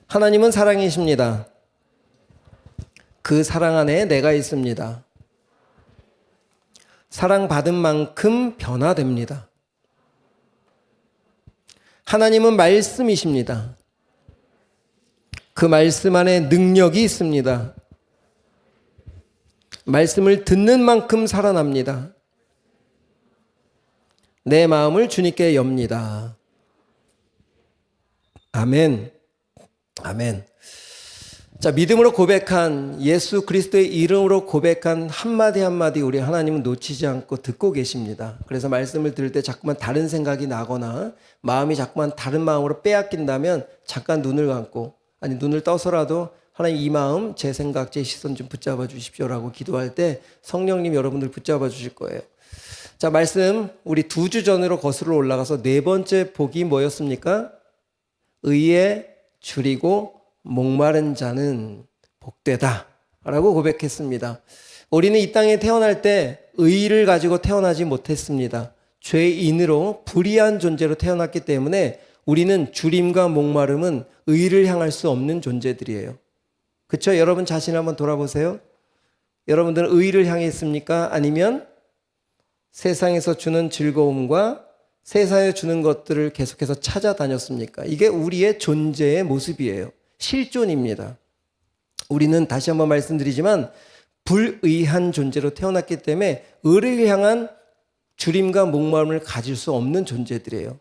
하나님은 사랑이십니다. 그 사랑 안에 내가 있습니다. 사랑받은 만큼 변화됩니다. 하나님은 말씀이십니다. 그 말씀 안에 능력이 있습니다. 말씀을 듣는 만큼 살아납니다. 내 마음을 주님께 엽니다. 아멘. 아멘. 자, 믿음으로 고백한, 예수 그리스도의 이름으로 고백한 한마디 한마디 우리 하나님은 놓치지 않고 듣고 계십니다. 그래서 말씀을 들을 때 자꾸만 다른 생각이 나거나 마음이 자꾸만 다른 마음으로 빼앗긴다면 잠깐 눈을 감고, 아니 눈을 떠서라도 하나님 이 마음, 제 생각, 제 시선 좀 붙잡아 주십시오라고 기도할 때 성령님 여러분들 붙잡아 주실 거예요. 자, 말씀 우리 2주 전으로 거슬러 올라가서 네 번째 복이 뭐였습니까? 의에 줄이고 목마른 자는 복되다 라고 고백했습니다. 우리는 이 땅에 태어날 때 의를 가지고 태어나지 못했습니다. 죄인으로 불의한 존재로 태어났기 때문에 우리는 줄임과 목마름은 의를 향할 수 없는 존재들이에요. 그렇죠? 여러분 자신 한번 돌아보세요. 여러분들은 의를 향했습니까? 아니면 세상에서 주는 즐거움과 세상에 주는 것들을 계속해서 찾아다녔습니까? 이게 우리의 존재의 모습이에요. 실존입니다. 우리는 다시 한번 말씀드리지만 불의한 존재로 태어났기 때문에 의를 향한 줄임과 목마름을 가질 수 없는 존재들이에요.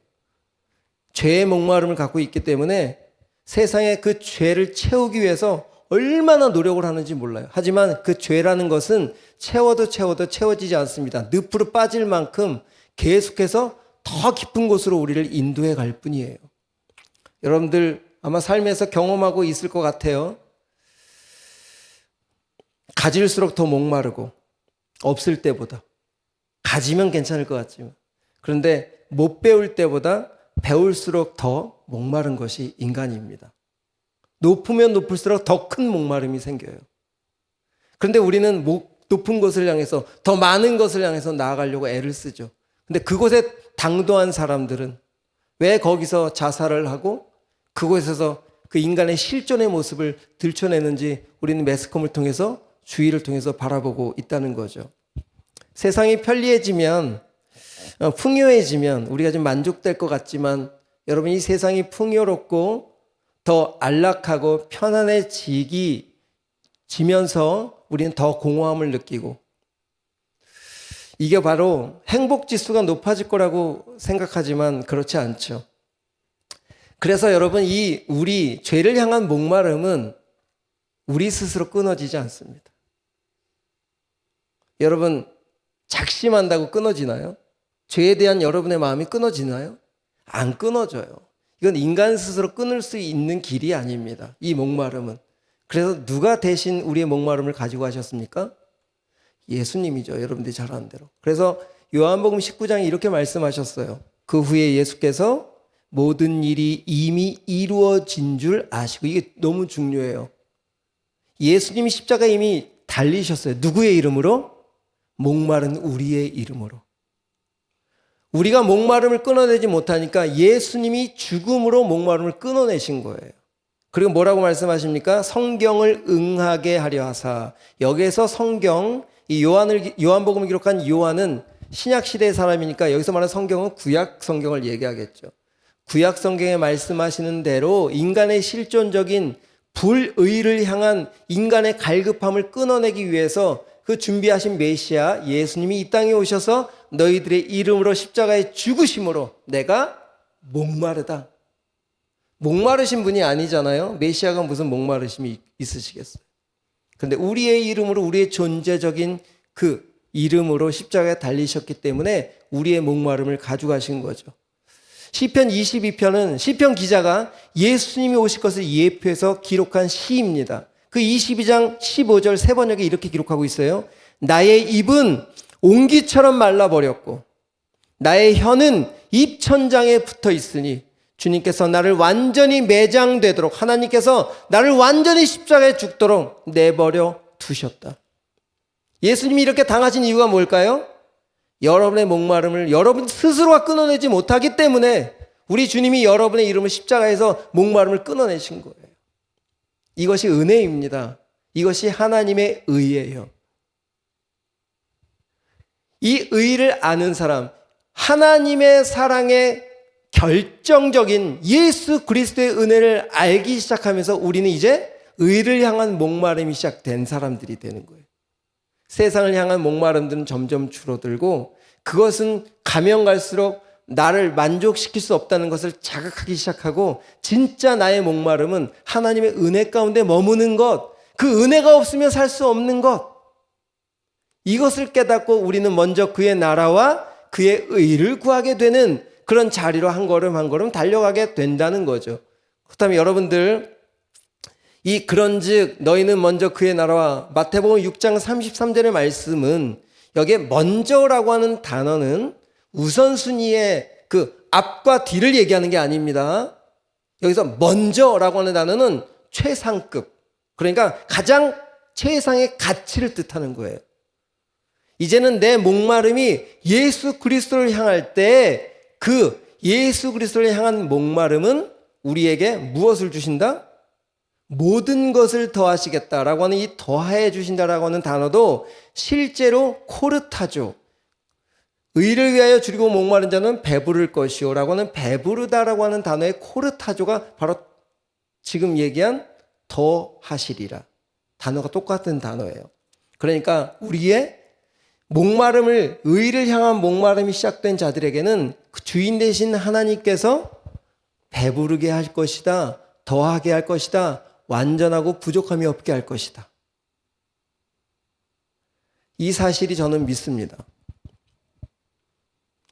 죄의 목마름을 갖고 있기 때문에 세상에 그 죄를 채우기 위해서 얼마나 노력을 하는지 몰라요. 하지만 그 죄라는 것은 채워도 채워지지 않습니다. 늪으로 빠질 만큼 계속해서 더 깊은 곳으로 우리를 인도해 갈 뿐이에요. 여러분들 아마 삶에서 경험하고 있을 것 같아요. 가질수록 더 목마르고, 없을 때보다. 가지면 괜찮을 것 같지만, 그런데 못 배울 때보다 배울수록 더 목마른 것이 인간입니다. 높으면 높을수록 더 큰 목마름이 생겨요. 그런데 우리는 높은 것을 향해서, 더 많은 것을 향해서 나아가려고 애를 쓰죠. 근데 그곳에 당도한 사람들은 왜 거기서 자살을 하고 그곳에서 그 인간의 실존의 모습을 들춰내는지 우리는 매스컴을 통해서, 주의를 통해서 바라보고 있다는 거죠. 세상이 편리해지면, 풍요해지면 우리가 좀 만족될 것 같지만, 여러분 이 세상이 풍요롭고 더 안락하고 편안해지면서 우리는 더 공허함을 느끼고, 이게 바로 행복지수가 높아질 거라고 생각하지만 그렇지 않죠. 그래서 여러분 우리 죄를 향한 목마름은 우리 스스로 끊어지지 않습니다. 여러분 작심한다고 끊어지나요? 죄에 대한 여러분의 마음이 끊어지나요? 안 끊어져요. 이건 인간 스스로 끊을 수 있는 길이 아닙니다. 이 목마름은. 그래서 누가 대신 우리의 목마름을 가지고 가셨습니까? 예수님이죠. 여러분들이 잘 아는 대로. 그래서 요한복음 19장에 이렇게 말씀하셨어요. 그 후에 예수께서 모든 일이 이미 이루어진 줄 아시고, 이게 너무 중요해요. 예수님이 십자가에 이미 달리셨어요. 누구의 이름으로? 목마른 우리의 이름으로. 우리가 목마름을 끊어내지 못하니까 예수님이 죽음으로 목마름을 끊어내신 거예요. 그리고 뭐라고 말씀하십니까? 성경을 응하게 하려 하사. 여기에서 성경, 이 요한복음을 기록한 요한은 신약 시대의 사람이니까 여기서 말하는 성경은 구약 성경을 얘기하겠죠. 구약 성경에 말씀하시는 대로 인간의 실존적인 불의를 향한 인간의 갈급함을 끊어내기 위해서 그 준비하신 메시아 예수님이 이 땅에 오셔서 너희들의 이름으로 십자가에 죽으심으로 내가 목마르다. 목마르신 분이 아니잖아요. 메시아가 무슨 목마르심이 있으시겠어요. 그런데 우리의 이름으로, 우리의 존재적인 그 이름으로 십자가에 달리셨기 때문에 우리의 목마름을 가져가신 거죠. 시편 22편은 시편 기자가 예수님이 오실 것을 예표해서 기록한 시입니다. 그 22장 15절 세 번역에 이렇게 기록하고 있어요. 나의 입은 옹기처럼 말라버렸고 나의 혀는 입천장에 붙어 있으니 주님께서 나를 완전히 매장되도록, 하나님께서 나를 완전히 십자가에 죽도록 내버려 두셨다. 예수님이 이렇게 당하신 이유가 뭘까요? 여러분의 목마름을 여러분 스스로가 끊어내지 못하기 때문에 우리 주님이 여러분의 이름을 십자가에서 목마름을 끊어내신 거예요. 이것이 은혜입니다. 이것이 하나님의 의예요. 이 의를 아는 사람, 하나님의 사랑의 결정적인 예수 그리스도의 은혜를 알기 시작하면서 우리는 이제 의를 향한 목마름이 시작된 사람들이 되는 거예요. 세상을 향한 목마름들은 점점 줄어들고 그것은 가면 갈수록 나를 만족시킬 수 없다는 것을 자각하기 시작하고 진짜 나의 목마름은 하나님의 은혜 가운데 머무는 것, 그 은혜가 없으면 살 수 없는 것, 이것을 깨닫고 우리는 먼저 그의 나라와 그의 의를 구하게 되는 그런 자리로 한 걸음 한 걸음 달려가게 된다는 거죠. 그렇다면 여러분들 이 그런즉 너희는 먼저 그의 나라와 마태복음 6장 33절의 말씀은 여기에 먼저라고 하는 단어는 우선순위의 그 앞과 뒤를 얘기하는 게 아닙니다. 여기서 먼저라고 하는 단어는 최상급, 그러니까 가장 최상의 가치를 뜻하는 거예요. 이제는 내 목마름이 예수 그리스도를 향할 때 그 예수 그리스도를 향한 목마름은 우리에게 무엇을 주신다? 모든 것을 더하시겠다라고 하는 이 더해 주신다라고 하는 단어도 실제로 코르타죠. 의를 위하여 줄이고 목마른 자는 배부를 것이요 라고 하는 배부르다라고 하는 단어의 코르타조가 바로 지금 얘기한 더하시리라. 단어가 똑같은 단어예요. 그러니까 우리의 목마름을, 의를 향한 목마름이 시작된 자들에게는 그 주인 되신 하나님께서 배부르게 할 것이다, 더하게 할 것이다, 완전하고 부족함이 없게 할 것이다. 이 사실이 저는 믿습니다.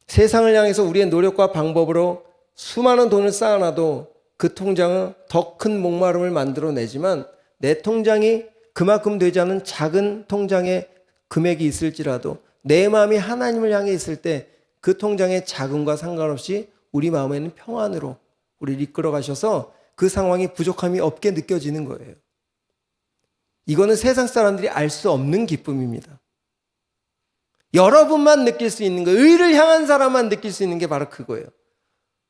세상을 향해서 우리의 노력과 방법으로 수많은 돈을 쌓아놔도 그 통장은 더 큰 목마름을 만들어내지만 내 통장이 그만큼 되지 않은 작은 통장의 금액이 있을지라도 내 마음이 하나님을 향해 있을 때 그 통장의 작음과 상관없이 우리 마음에는 평안으로 우리를 이끌어 가셔서 그 상황이 부족함이 없게 느껴지는 거예요. 이거는 세상 사람들이 알 수 없는 기쁨입니다. 여러분만 느낄 수 있는 거예요. 의를 향한 사람만 느낄 수 있는 게 바로 그거예요.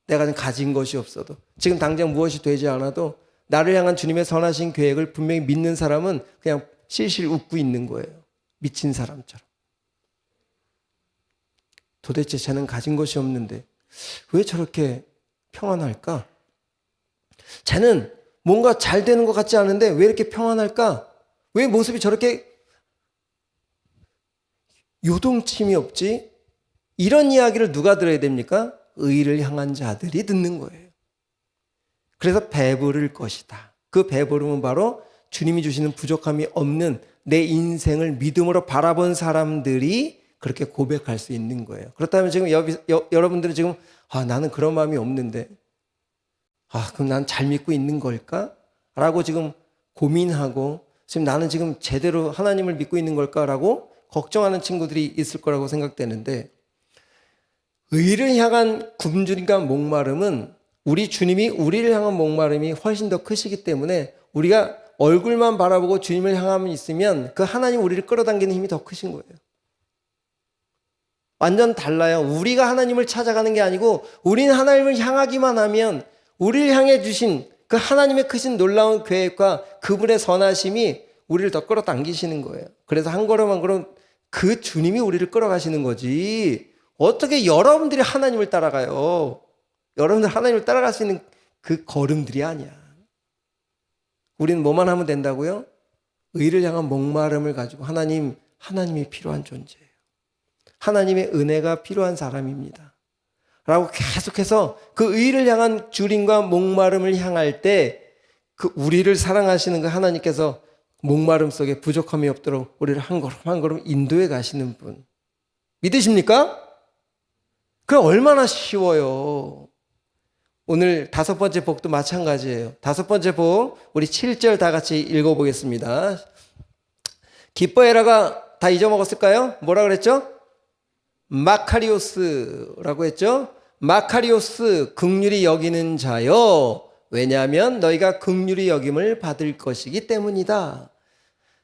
내가 가진 것이 없어도, 지금 당장 무엇이 되지 않아도 나를 향한 주님의 선하신 계획을 분명히 믿는 사람은 그냥 실실 웃고 있는 거예요. 미친 사람처럼. 도대체 쟤는 가진 것이 없는데 왜 저렇게 평안할까? 쟤는 뭔가 잘 되는 것 같지 않은데 왜 이렇게 평안할까? 왜 모습이 저렇게 요동침이 없지? 이런 이야기를 누가 들어야 됩니까? 의를 향한 자들이 듣는 거예요. 그래서 배부를 것이다. 그 배부름은 바로 주님이 주시는 부족함이 없는 내 인생을 믿음으로 바라본 사람들이 그렇게 고백할 수 있는 거예요. 그렇다면 지금 여러분들은 지금 나는 그런 마음이 없는데 그럼 난 잘 믿고 있는 걸까? 라고 지금 고민하고 지금 나는 지금 제대로 하나님을 믿고 있는 걸까라고 걱정하는 친구들이 있을 거라고 생각되는데, 의를 향한 굶주림과 목마름은 우리 주님이 우리를 향한 목마름이 훨씬 더 크시기 때문에 우리가 얼굴만 바라보고 주님을 향하면 있으면 그 하나님 우리를 끌어당기는 힘이 더 크신 거예요. 완전 달라요. 우리가 하나님을 찾아가는 게 아니고 우리는 하나님을 향하기만 하면 우리를 향해 주신 그 하나님의 크신 놀라운 계획과 그분의 선하심이 우리를 더 끌어당기시는 거예요. 그래서 한 걸음 한 걸음 그 주님이 우리를 끌어가시는 거지, 어떻게 여러분들이 하나님을 따라가요? 여러분들 하나님을 따라갈 수 있는 그 걸음들이 아니야. 우리는 뭐만 하면 된다고요? 의를 향한 목마름을 가지고 하나님이 필요한 존재예요. 하나님의 은혜가 필요한 사람입니다. 라고 계속해서 그 의를 향한 주림과 목마름을 향할 때 그 우리를 사랑하시는 그 하나님께서 목마름 속에 부족함이 없도록 우리를 한 걸음 한 걸음 인도해 가시는 분. 믿으십니까? 그게 얼마나 쉬워요. 오늘 5번째 복도 마찬가지예요. 5번째 복, 우리 7절 다 같이 읽어보겠습니다. 기뻐해라가 다 잊어먹었을까요? 뭐라 그랬죠? 마카리오스라고 했죠? 마카리오스, 긍휼히 여기는 자여. 왜냐하면 너희가 긍휼히 여김을 받을 것이기 때문이다.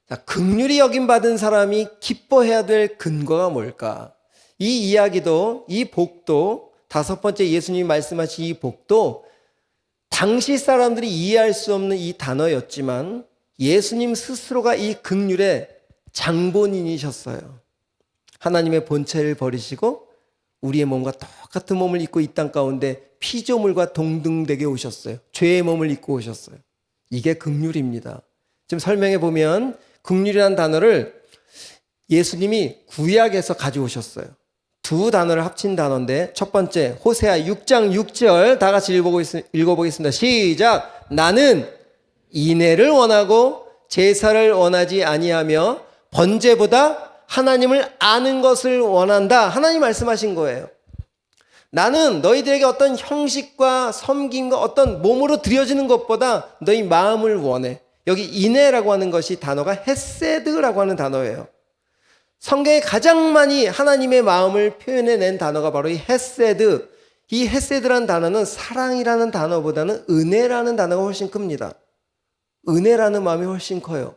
자, 긍휼히 여김 받은 사람이 기뻐해야 될 근거가 뭘까? 이 이야기도, 이 복도, 5번째 예수님이 말씀하신 이 복도 당시 사람들이 이해할 수 없는 이 단어였지만 예수님 스스로가 이 긍휼의 장본인이셨어요. 하나님의 본체를 버리시고 우리의 몸과 똑같은 몸을 입고 이 땅 가운데 피조물과 동등되게 오셨어요. 죄의 몸을 입고 오셨어요. 이게 긍휼입니다. 지금 설명해 보면 긍휼이라는 단어를 예수님이 구약에서 가져오셨어요. 두 단어를 합친 단어인데 첫 번째 호세아 6장 6절 다 같이 읽어보겠습니다. 시작. 나는 인애를 원하고 제사를 원하지 아니하며 번제보다 하나님을 아는 것을 원한다. 하나님 말씀하신 거예요. 나는 너희들에게 어떤 형식과 섬김과 어떤 몸으로 드려지는 것보다 너희 마음을 원해. 여기 인애라고 하는 것이 단어가 헤세드라고 하는 단어예요. 성경에 가장 많이 하나님의 마음을 표현해낸 단어가 바로 이 헤세드. 이 헤세드라는 단어는 사랑이라는 단어보다는 은혜라는 단어가 훨씬 큽니다. 은혜라는 마음이 훨씬 커요.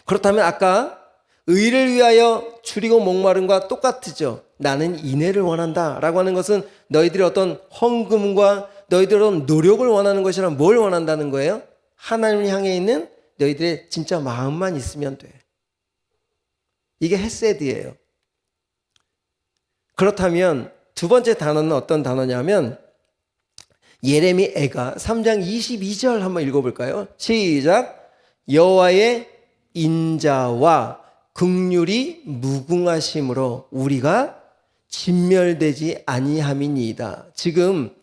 그렇다면 아까 의를 위하여 줄이고 목마름과 똑같죠. 나는 인애를 원한다 라고 하는 것은 너희들의 어떤 헌금과 너희들의 어떤 노력을 원하는 것이라 뭘 원한다는 거예요? 하나님을 향해 있는 너희들의 진짜 마음만 있으면 돼. 이게 헤세드예요. 그렇다면 두 번째 단어는 어떤 단어냐면 예레미야가 3장 22절 한번 읽어볼까요? 시작. 여호와의 인자와 긍휼이 무궁하심으로 우리가 진멸되지 아니함이니이다. 지금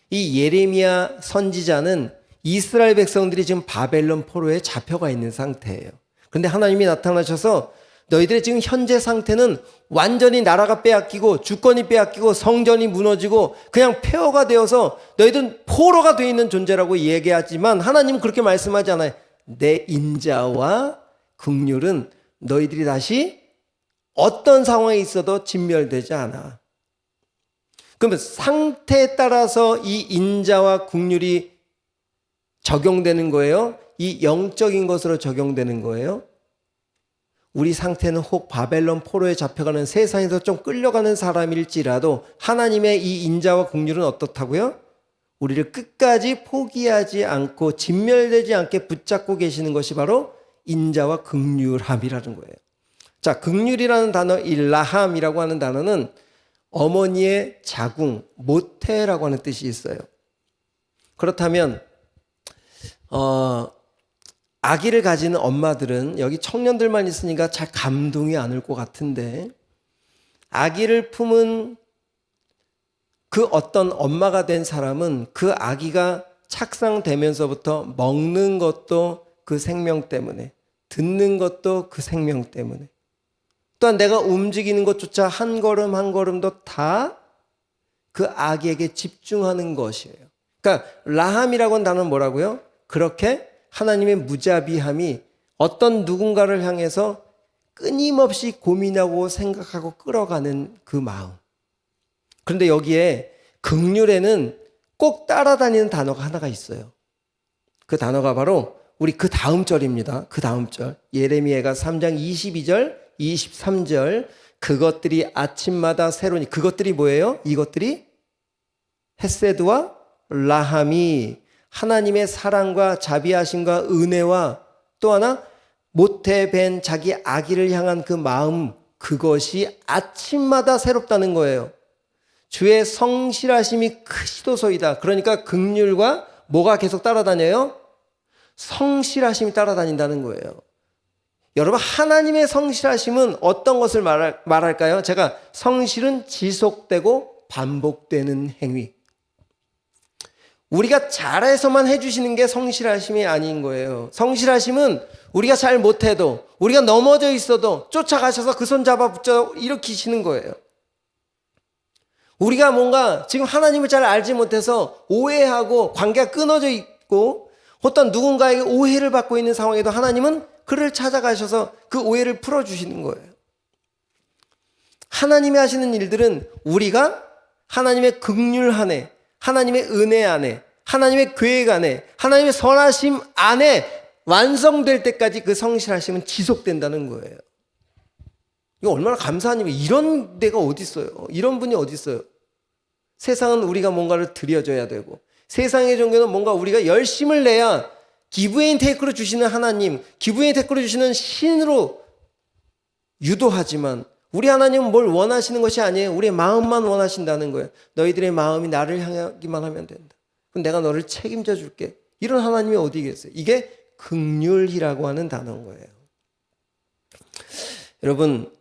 이 예레미야 선지자는 이스라엘 백성들이 지금 바벨론 포로에 잡혀가 있는 상태예요. 그런데 하나님이 나타나셔서 너희들의 지금 현재 상태는 완전히 나라가 빼앗기고 주권이 빼앗기고 성전이 무너지고 그냥 폐허가 되어서 너희들은 포로가 되어 있는 존재라고 얘기하지만 하나님은 그렇게 말씀하지 않아요. 내 인자와 긍휼은 너희들이 다시 어떤 상황에 있어도 진멸되지 않아. 그러면 상태에 따라서 이 인자와 긍휼이 적용되는 거예요? 이 영적인 것으로 적용되는 거예요? 우리 상태는 혹 바벨론 포로에 잡혀가는 세상에서 좀 끌려가는 사람일지라도 하나님의 이 인자와 긍휼은 어떻다고요? 우리를 끝까지 포기하지 않고 진멸되지 않게 붙잡고 계시는 것이 바로 인자와 긍휼함이라는 거예요. 자, 긍휼이라는 단어, 이 라함이라고 하는 단어는 어머니의 자궁, 모태라고 하는 뜻이 있어요. 그렇다면 아기를 가지는 엄마들은 여기 청년들만 있으니까 잘 감동이 안 올 것 같은데 아기를 품은 그 어떤 엄마가 된 사람은 그 아기가 착상되면서부터 먹는 것도 그 생명 때문에 듣는 것도 그 생명 때문에 또한 내가 움직이는 것조차 한 걸음 한 걸음도 다 그 아기에게 집중하는 것이에요. 그러니까 라함이라고 하는 단어는 뭐라고요? 그렇게 하나님의 무자비함이 어떤 누군가를 향해서 끊임없이 고민하고 생각하고 끌어가는 그 마음. 그런데 여기에 긍휼에는 꼭 따라다니는 단어가 하나가 있어요. 그 단어가 바로 우리 그 다음 절입니다. 그 다음 절. 예레미야가 3장 22절, 23절. 그것들이 아침마다 새로니. 그것들이 뭐예요? 이것들이 헤세드와 라함이 하나님의 사랑과 자비하심과 은혜와 또 하나 모태 뵌 자기 아기를 향한 그 마음, 그것이 아침마다 새롭다는 거예요. 주의 성실하심이 크시도소이다. 그러니까 긍휼과 뭐가 계속 따라다녀요? 성실하심이 따라다닌다는 거예요. 여러분, 하나님의 성실하심은 어떤 것을 말할까요? 제가 성실은 지속되고 반복되는 행위. 우리가 잘해서만 해주시는 게 성실하심이 아닌 거예요. 성실하심은 우리가 잘 못해도 우리가 넘어져 있어도 쫓아가셔서 그 손 잡아 붙여 일으키시는 거예요. 우리가 뭔가 지금 하나님을 잘 알지 못해서 오해하고 관계가 끊어져 있고 어떤 누군가에게 오해를 받고 있는 상황에도 하나님은 그를 찾아가셔서 그 오해를 풀어주시는 거예요. 하나님이 하시는 일들은 우리가 하나님의 긍휼 안에, 하나님의 은혜 안에, 하나님의 계획 안에, 하나님의 선하심 안에 완성될 때까지 그 성실하심은 지속된다는 거예요. 이거 얼마나 감사한 일이에요. 이런 데가 어디 있어요? 이런 분이 어디 있어요? 세상은 우리가 뭔가를 드려줘야 되고 세상의 종교는 뭔가 우리가 열심을 내야 기브 앤 테이크로 주시는 하나님, 기브 앤 테이크로 주시는 신으로 유도하지만 우리 하나님은 뭘 원하시는 것이 아니에요. 우리의 마음만 원하신다는 거예요. 너희들의 마음이 나를 향하기만 하면 된다. 그럼 내가 너를 책임져 줄게. 이런 하나님이 어디 계세요? 이게 긍휼이라고 하는 단어인 거예요. 여러분,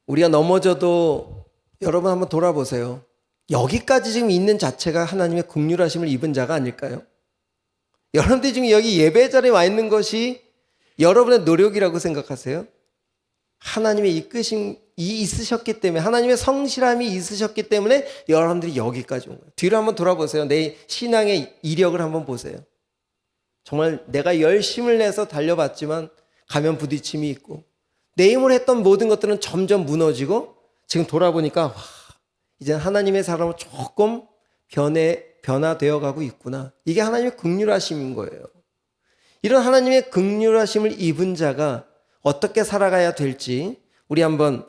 우리가 넘어져도 여러분 한번 돌아보세요. 여기까지 지금 있는 자체가 하나님의 긍휼하심을 입은 자가 아닐까요? 여러분들이 지금 여기 예배 자리에 와 있는 것이 여러분의 노력이라고 생각하세요? 하나님의 이끄심이 있으셨기 때문에, 하나님의 성실함이 있으셨기 때문에 여러분들이 여기까지 온 거예요. 뒤로 한번 돌아보세요. 내 신앙의 이력을 한번 보세요. 정말 내가 열심을 내서 달려봤지만 가면 부딪힘이 있고 내 힘으로 했던 모든 것들은 점점 무너지고 지금 돌아보니까 와, 이제 하나님의 사람은 조금 변화되어 가고 있구나. 이게 하나님의 긍휼하심인 거예요. 이런 하나님의 긍휼하심을 입은 자가 어떻게 살아가야 될지 우리 한번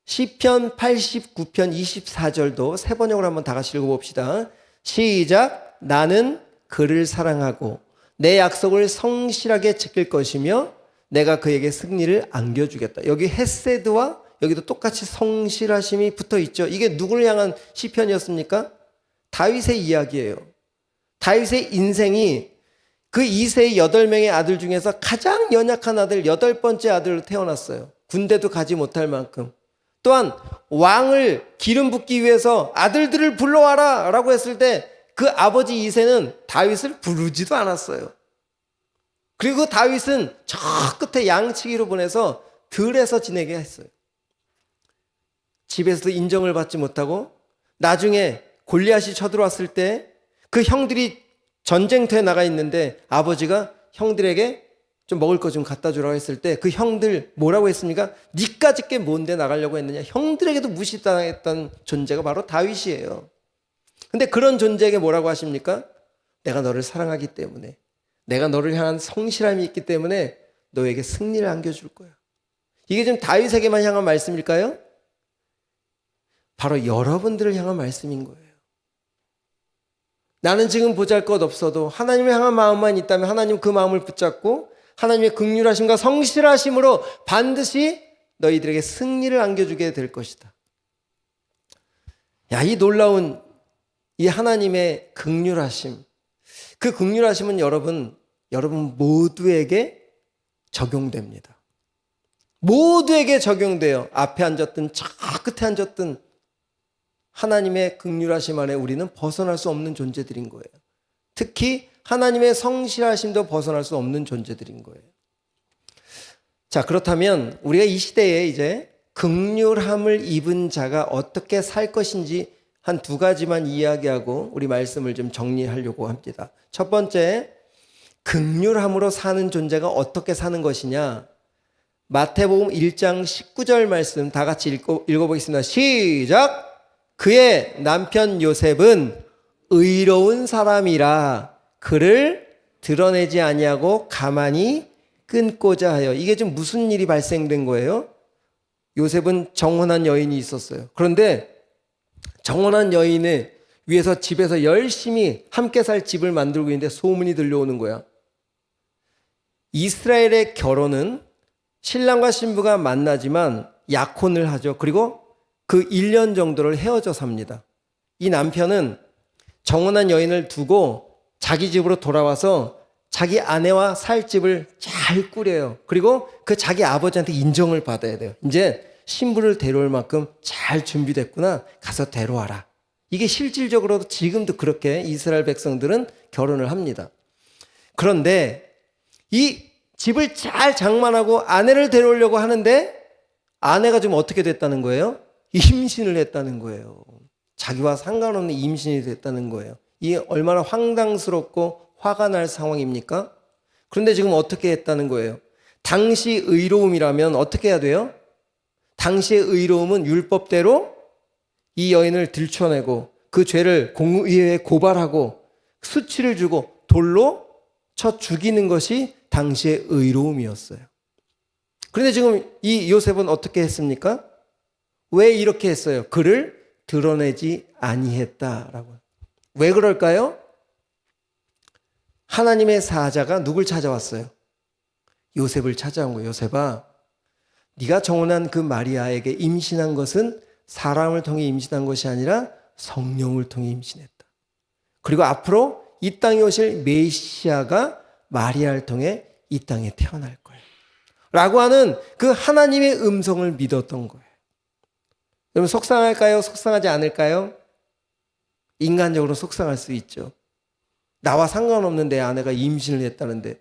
시편 89편 24절도 세 번역으로 한번 다 같이 읽어봅시다. 시작. 나는 그를 사랑하고 내 약속을 성실하게 지킬 것이며 내가 그에게 승리를 안겨주겠다. 여기 헤세드와 여기도 똑같이 성실하심이 붙어 있죠. 이게 누구를 향한 시편이었습니까? 다윗의 이야기예요. 다윗의 인생이 그 이세의 8명의 아들 중에서 가장 연약한 아들 8번째 아들로 태어났어요. 군대도 가지 못할 만큼. 또한 왕을 기름 붓기 위해서 아들들을 불러와라 라고 했을 때 그 아버지 이세는 다윗을 부르지도 않았어요. 그리고 다윗은 저 끝에 양치기로 보내서 들에서 지내게 했어요. 집에서도 인정을 받지 못하고 나중에 골리앗이 쳐들어왔을 때 그 형들이 전쟁터에 나가 있는데 아버지가 형들에게 좀 먹을 거 좀 갖다 주라고 했을 때 그 형들 뭐라고 했습니까? 니까짓 게 뭔데 나가려고 했느냐. 형들에게도 무시당했던 존재가 바로 다윗이에요. 근데 그런 존재에게 뭐라고 하십니까? 내가 너를 사랑하기 때문에, 내가 너를 향한 성실함이 있기 때문에 너에게 승리를 안겨줄 거야. 이게 지금 다윗에게만 향한 말씀일까요? 바로 여러분들을 향한 말씀인 거예요. 나는 지금 보잘것없어도 하나님을 향한 마음만 있다면 하나님 그 마음을 붙잡고 하나님의 긍휼하심과 성실하심으로 반드시 너희들에게 승리를 안겨주게 될 것이다. 야, 이 놀라운 이 하나님의 긍휼하심, 그 긍휼하심은 여러분 모두에게 적용됩니다. 모두에게 적용돼요. 앞에 앉았든 저 끝에 앉았든 하나님의 긍휼하심 안에 우리는 벗어날 수 없는 존재들인 거예요. 특히 하나님의 성실하심도 벗어날 수 없는 존재들인 거예요. 자, 그렇다면 우리가 이 시대에 이제 긍휼함을 입은 자가 어떻게 살 것인지 한 두 가지만 이야기하고 우리 말씀을 좀 정리하려고 합니다. 첫 번째, 긍휼함으로 사는 존재가 어떻게 사는 것이냐. 마태복음 1장 19절 말씀 다 같이 읽어보겠습니다. 시작! 그의 남편 요셉은 의로운 사람이라 그를 드러내지 아니하고 가만히 끊고자 하여. 이게 지금 무슨 일이 발생된 거예요? 요셉은 정혼한 여인이 있었어요. 그런데 정혼한 여인을 위해서 집에서 열심히 함께 살 집을 만들고 있는데 소문이 들려오는 거야. 이스라엘의 결혼은 신랑과 신부가 만나지만 약혼을 하죠. 그리고 그 1년 정도를 헤어져 삽니다. 이 남편은 정혼한 여인을 두고 자기 집으로 돌아와서 자기 아내와 살 집을 잘 꾸려요. 그리고 그 자기 아버지한테 인정을 받아야 돼요. 이제 신부를 데려올 만큼 잘 준비됐구나. 가서 데려와라. 이게 실질적으로도 지금도 그렇게 이스라엘 백성들은 결혼을 합니다. 그런데 이 집을 잘 장만하고 아내를 데려오려고 하는데 아내가 지금 어떻게 됐다는 거예요? 임신을 했다는 거예요. 자기와 상관없는 임신이 됐다는 거예요. 이게 얼마나 황당스럽고 화가 날 상황입니까? 그런데 지금 어떻게 했다는 거예요? 당시 의로움이라면 어떻게 해야 돼요? 당시의 의로움은 율법대로 이 여인을 들춰내고 그 죄를 공의회에 고발하고 수치를 주고 돌로 쳐 죽이는 것이 당시의 의로움이었어요. 그런데 지금 이 요셉은 어떻게 했습니까? 왜 이렇게 했어요? 그를 드러내지 아니했다라고. 왜 그럴까요? 하나님의 사자가 누굴 찾아왔어요? 요셉을 찾아온 거예요. 요셉아, 네가 정혼한 그 마리아에게 임신한 것은 사람을 통해 임신한 것이 아니라 성령을 통해 임신했다. 그리고 앞으로 이 땅에 오실 메시아가 마리아를 통해 이 땅에 태어날 거예요. 라고 하는 그 하나님의 음성을 믿었던 거예요. 여러분, 속상할까요? 속상하지 않을까요? 인간적으로 속상할 수 있죠. 나와 상관없는 내 아내가 임신을 했다는데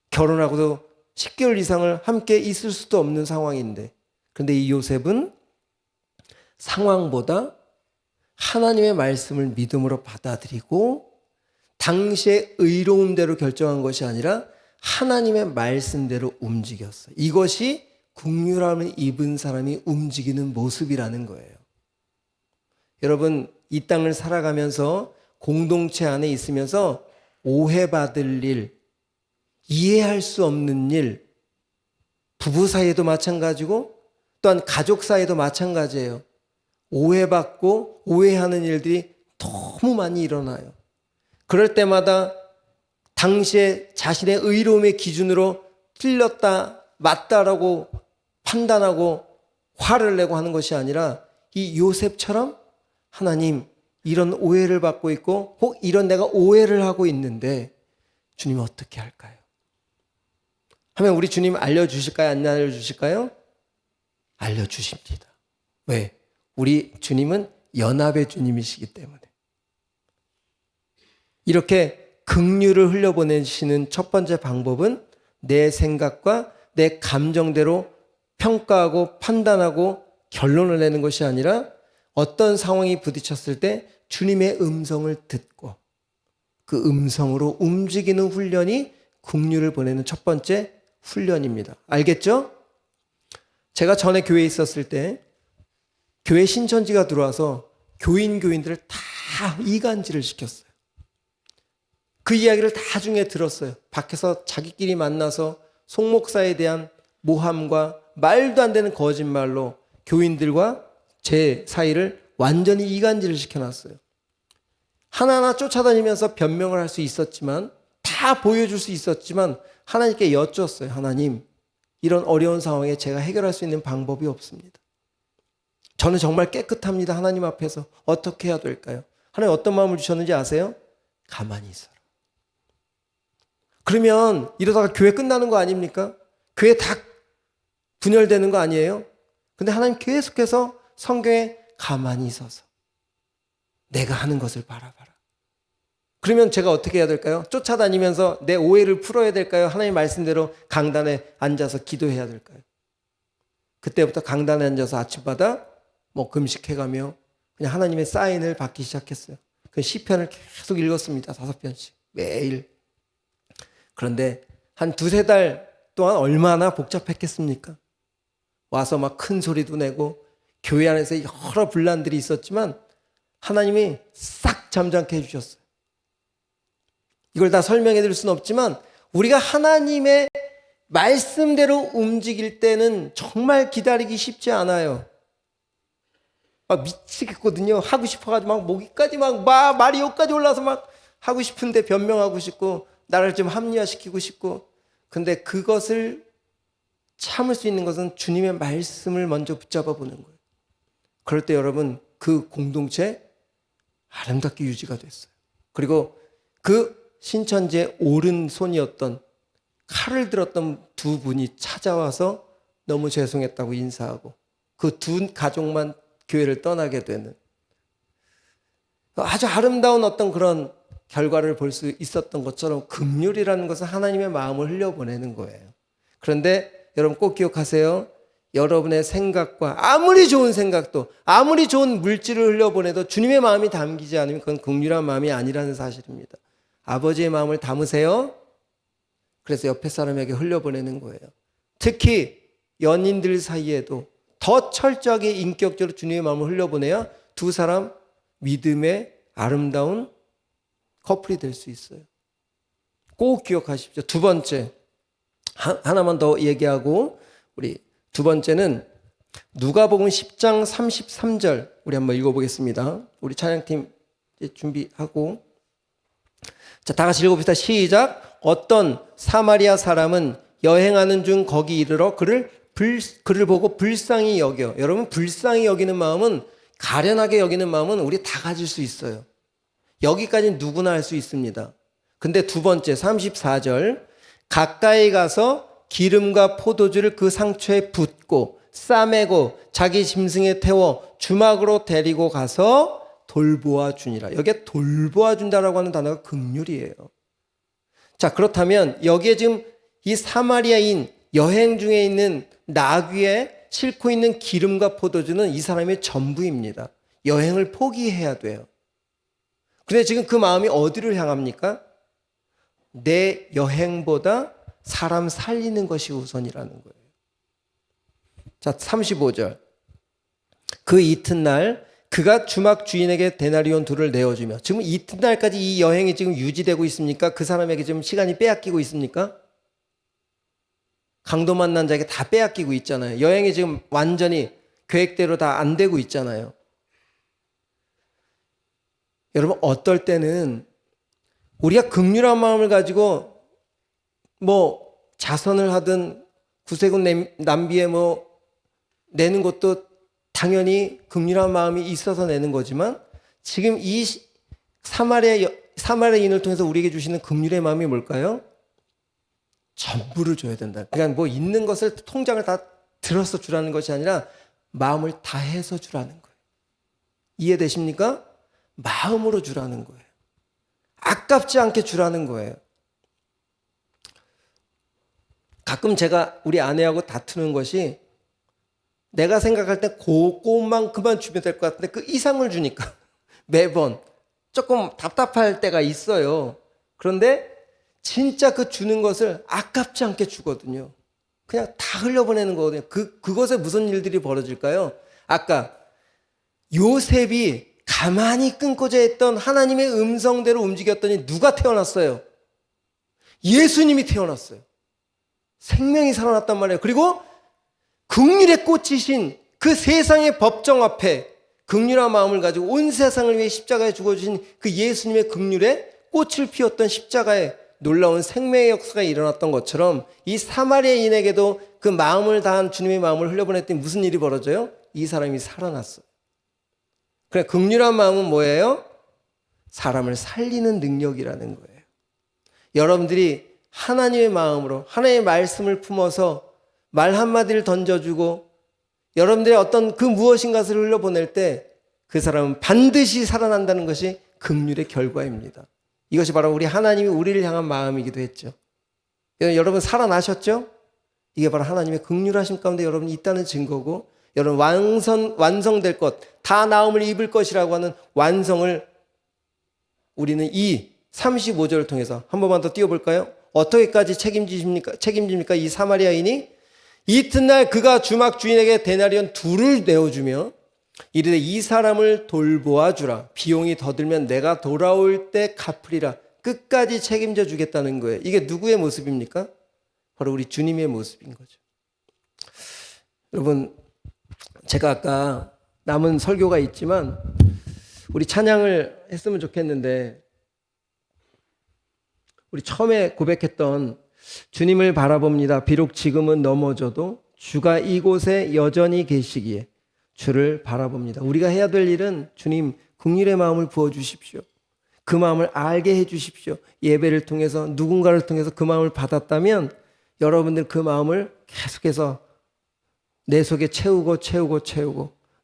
결혼하고도 10개월 이상을 함께 있을 수도 없는 상황인데, 그런데 이 요셉은 상황보다 하나님의 말씀을 믿음으로 받아들이고 당시의 의로움대로 결정한 것이 아니라 하나님의 말씀대로 움직였어요. 이것이 긍휼함을 입은 사람이 움직이는 모습이라는 거예요. 여러분, 이 땅을 살아가면서 공동체 안에 있으면서 오해받을 일, 이해할 수 없는 일, 부부 사이에도 마찬가지고 또한 가족 사이에도 마찬가지예요. 오해받고 오해하는 일들이 너무 많이 일어나요. 그럴 때마다 당시에 자신의 의로움의 기준으로 틀렸다, 맞다라고 판단하고 화를 내고 하는 것이 아니라 이 요셉처럼 하나님, 이런 오해를 받고 있고 혹 이런 내가 오해를 하고 있는데 주님 어떻게 할까요? 하면 우리 주님 알려주실까요? 안 알려주실까요? 알려주십니다. 왜? 우리 주님은 연합의 주님이시기 때문에. 이렇게 긍휼을 흘려보내시는 첫 번째 방법은 내 생각과 내 감정대로 평가하고 판단하고 결론을 내는 것이 아니라 어떤 상황이 부딪혔을 때 주님의 음성을 듣고 그 음성으로 움직이는 훈련이 긍휼을 보내는 첫 번째 훈련입니다. 알겠죠? 제가 전에 교회에 있었을 때 교회 신천지가 들어와서 교인들을 다 이간질을 시켰어요. 그 이야기를 나중에 들었어요. 밖에서 자기끼리 만나서 송 목사에 대한 모함과 말도 안 되는 거짓말로 교인들과 제 사이를 완전히 이간질을 시켜놨어요. 하나하나 쫓아다니면서 변명을 할 수 있었지만, 다 보여줄 수 있었지만 하나님께 여쭈었어요. 하나님, 이런 어려운 상황에 제가 해결할 수 있는 방법이 없습니다. 저는 정말 깨끗합니다. 하나님 앞에서 어떻게 해야 될까요? 하나님 어떤 마음을 주셨는지 아세요? 가만히 있어라. 그러면 이러다가 교회 끝나는 거 아닙니까? 교회 다 분열되는 거 아니에요? 근데 하나님 계속해서 성경에 가만히 있어서 내가 하는 것을 바라봐라. 그러면 제가 어떻게 해야 될까요? 쫓아다니면서 내 오해를 풀어야 될까요? 하나님 말씀대로 강단에 앉아서 기도해야 될까요? 그때부터 강단에 앉아서 아침마다 금식해가며 그냥 하나님의 사인을 받기 시작했어요. 그 시편을 계속 읽었습니다. 5편씩 매일. 그런데 한 2-3달 동안 얼마나 복잡했겠습니까? 와서 막 큰 소리도 내고 교회 안에서 여러 분란들이 있었지만 하나님이 싹 잠잠케 해주셨어요. 이걸 다 설명해 드릴 수는 없지만 우리가 하나님의 말씀대로 움직일 때는 정말 기다리기 쉽지 않아요. 막 미치겠거든요. 하고 싶어가지고 막 목이까지 말이 여기까지 올라서 막 하고 싶은데 변명하고 싶고 나를 좀 합리화시키고 싶고, 근데 그것을 참을 수 있는 것은 주님의 말씀을 먼저 붙잡아 보는 거예요. 그럴 때 여러분, 그 공동체 아름답게 유지가 됐어요. 그리고 그 신천지의 오른손이었던 칼을 들었던 2분이 찾아와서 너무 죄송했다고 인사하고 그 2 가족만 교회를 떠나게 되는 아주 아름다운 어떤 그런 결과를 볼 수 있었던 것처럼 긍휼이라는 것은 하나님의 마음을 흘려보내는 거예요. 그런데 여러분 꼭 기억하세요. 여러분의 생각과 아무리 좋은 생각도 아무리 좋은 물질을 흘려보내도 주님의 마음이 담기지 않으면 그건 긍휼한 마음이 아니라는 사실입니다. 아버지의 마음을 담으세요. 그래서 옆에 사람에게 흘려보내는 거예요. 특히 연인들 사이에도 더 철저하게 인격적으로 주님의 마음을 흘려보내야 2 사람 믿음의 아름다운 커플이 될 수 있어요. 꼭 기억하십시오. 2번째, 하나만 더 얘기하고 우리 2번째는 누가복음 10장 33절 우리 한번 읽어보겠습니다. 우리 찬양팀 준비하고 자, 다 같이 읽어봅시다. 시작. 어떤 사마리아 사람은 여행하는 중 거기 이르러 그를 보고 불쌍히 여겨. 여러분, 불쌍히 여기는 마음은, 가련하게 여기는 마음은 우리 다 가질 수 있어요. 여기까지는 누구나 할 수 있습니다. 근데 두 번째 34절, 가까이 가서 기름과 포도주를 그 상처에 붓고 싸매고 자기 짐승에 태워 주막으로 데리고 가서 돌보아 주니라. 여기에 돌보아 준다라고 하는 단어가 긍휼이에요. 자, 그렇다면 여기에 지금 이 사마리아인 여행 중에 있는 나귀에 싣고 있는 기름과 포도주는 이 사람의 전부입니다. 여행을 포기해야 돼요. 근데 지금 그 마음이 어디를 향합니까? 내 여행보다 사람 살리는 것이 우선이라는 거예요. 자, 35절. 그 이튿날 그가 주막 주인에게 데나리온 둘을 내어주며, 지금 이튿날까지 이 여행이 지금 유지되고 있습니까? 그 사람에게 지금 시간이 빼앗기고 있습니까? 강도 만난 자에게 다 빼앗기고 있잖아요. 여행이 지금 완전히 계획대로 다 안 되고 있잖아요. 여러분, 어떨 때는 우리가 긍휼한 마음을 가지고 뭐 자선을 하든 구세군 낭비에 뭐 내는 것도 당연히 긍휼한 마음이 있어서 내는 거지만, 지금 이 사마리아인을 통해서 우리에게 주시는 긍휼의 마음이 뭘까요? 전부를 줘야 된다. 그러니까 뭐 있는 것을 통장을 다 들어서 주라는 것이 아니라 마음을 다해서 주라는 거예요. 이해되십니까? 마음으로 주라는 거예요. 아깝지 않게 주라는 거예요. 가끔 제가 우리 아내하고 다투는 것이, 내가 생각할 때 그것만큼만 주면 될 것 같은데 그 이상을 주니까 매번 조금 답답할 때가 있어요. 그런데 진짜 그 주는 것을 아깝지 않게 주거든요. 그냥 다 흘려보내는 거거든요. 그것에 무슨 일들이 벌어질까요? 아까 요셉이 가만히 끊고자 했던 하나님의 음성대로 움직였더니 누가 태어났어요? 예수님이 태어났어요. 생명이 살아났단 말이에요. 그리고 긍휼의 꽃이신 그 세상의 법정 앞에 긍휼한 마음을 가지고 온 세상을 위해 십자가에 죽어주신 그 예수님의 긍휼에 꽃을 피웠던 십자가에 놀라운 생명의 역사가 일어났던 것처럼, 이 사마리아인에게도 그 마음을 다한 주님의 마음을 흘려보냈더니 무슨 일이 벌어져요? 이 사람이 살아났어요. 그래, 긍휼한 마음은 뭐예요? 사람을 살리는 능력이라는 거예요. 여러분들이 하나님의 마음으로 하나님의 말씀을 품어서 말 한마디를 던져주고 여러분들의 어떤 그 무엇인가를 흘려보낼 때 그 사람은 반드시 살아난다는 것이 긍휼의 결과입니다. 이것이 바로 우리 하나님이 우리를 향한 마음이기도 했죠. 여러분 살아나셨죠? 이게 바로 하나님의 긍휼하심 가운데 여러분이 있다는 증거고, 여러분 완성될 것, 다 나음을 입을 것이라고 하는 완성을 우리는 이 35절을 통해서 한 번만 더 띄워볼까요? 어떻게까지 책임집니까? 이 사마리아인이 이튿날 그가 주막 주인에게 데나리온 둘을 내어주며 이르되 이 사람을 돌보아 주라. 비용이 더 들면 내가 돌아올 때 갚으리라. 끝까지 책임져 주겠다는 거예요. 이게 누구의 모습입니까? 바로 우리 주님의 모습인 거죠. 여러분, 제가 아까 남은 설교가 있지만 우리 찬양을 했으면 좋겠는데, 우리 처음에 고백했던 주님을 바라봅니다. 비록 지금은 넘어져도 주가 이곳에 여전히 계시기에 주를 바라봅니다. 우리가 해야 될 일은 주님 긍휼의 마음을 부어주십시오. 그 마음을 알게 해주십시오. 예배를 통해서 누군가를 통해서 그 마음을 받았다면 여러분들 그 마음을 계속해서 내 속에 채우고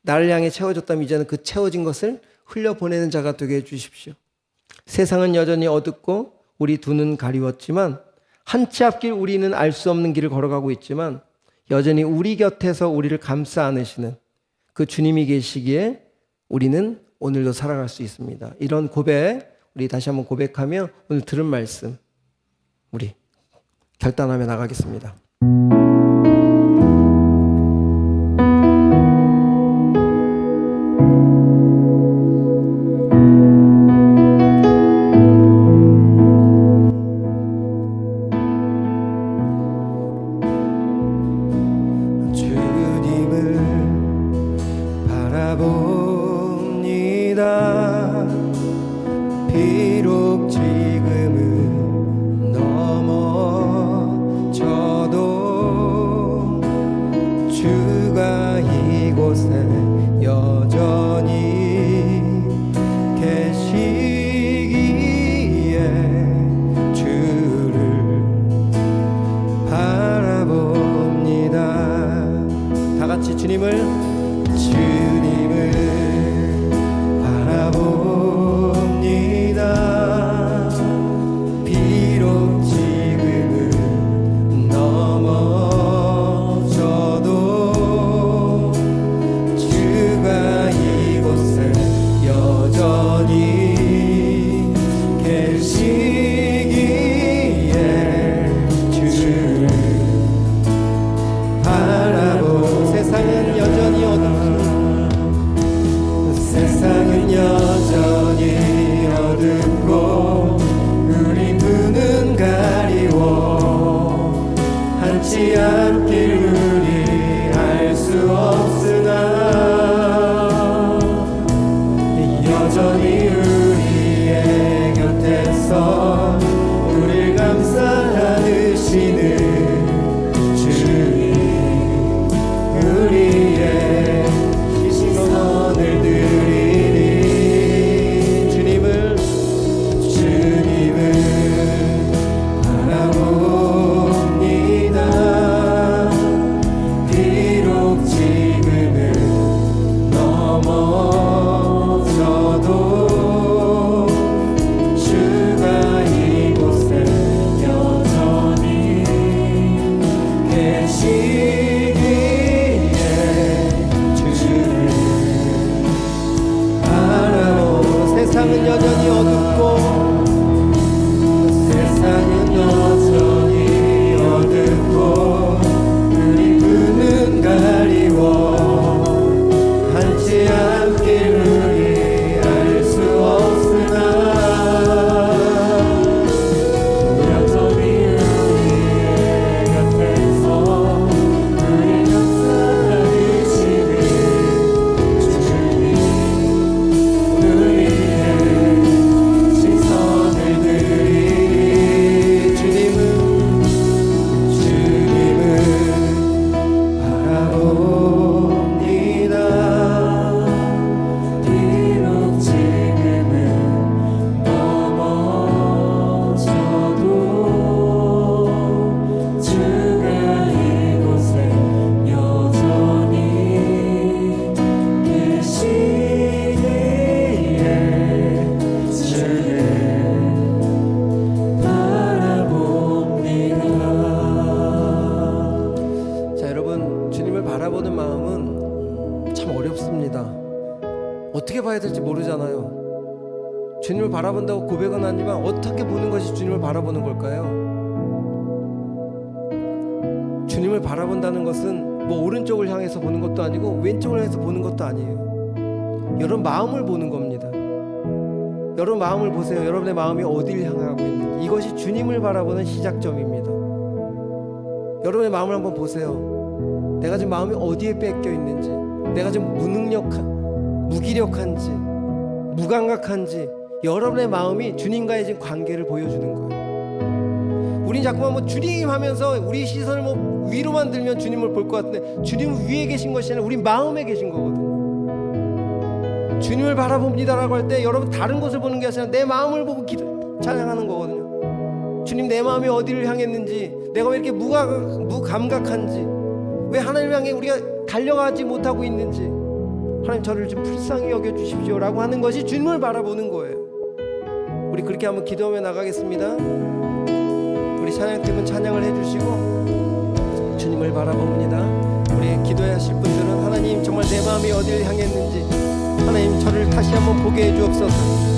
나를 향해 채워졌다면 이제는 그 채워진 것을 흘려보내는 자가 되게 해주십시오. 세상은 여전히 어둡고 우리 두 눈 가리웠지만, 한 치 앞길 우리는 알 수 없는 길을 걸어가고 있지만 여전히 우리 곁에서 우리를 감싸 안으시는 그 주님이 계시기에 우리는 오늘도 살아갈 수 있습니다. 이런 고백, 우리 다시 한번 고백하며 오늘 들은 말씀 우리 결단하며 나가겠습니다. 비록 지금 모르잖아요. 주님을 바라본다고 고백은 하지만 어떻게 보는 것이 주님을 바라보는 걸까요? 주님을 바라본다는 것은 뭐 오른쪽을 향해서 보는 것도 아니고 왼쪽을 향해서 보는 것도 아니에요. 여러분 마음을 보는 겁니다. 여러분 마음을 보세요. 여러분의 마음이 어디를 향하고 있는지. 이것이 주님을 바라보는 시작점입니다. 여러분의 마음을 한번 보세요. 내가 지금 마음이 어디에 뺏겨 있는지, 내가 지금 무기력한지, 무감각한지, 여러분의 마음이 주님과의 지금 관계를 보여주는 거예요. 우린 자꾸만 뭐 주님 하면서 우리 시선을 뭐 위로만 들면 주님을 볼 것 같은데, 주님은 위에 계신 것이 아니라 우리 마음에 계신 거거든요. 주님을 바라봅니다라고 할 때 여러분 다른 곳을 보는 게 아니라 내 마음을 보고 찬양하는 거거든요. 주님, 내 마음이 어디를 향했는지, 내가 왜 이렇게 무감각한지, 왜 하나님 향해 우리가 달려가지 못하고 있는지, 하나님 저를 좀 불쌍히 여겨주십시오 라고 하는 것이 주님을 바라보는 거예요. 우리 그렇게 한번 기도하며 나가겠습니다. 우리 찬양팀은 찬양을 해주시고 주님을 바라봅니다. 우리 기도하실 분들은 하나님 정말 내 마음이 어디를 향했는지 하나님 저를 다시 한번 보게 해주옵소서.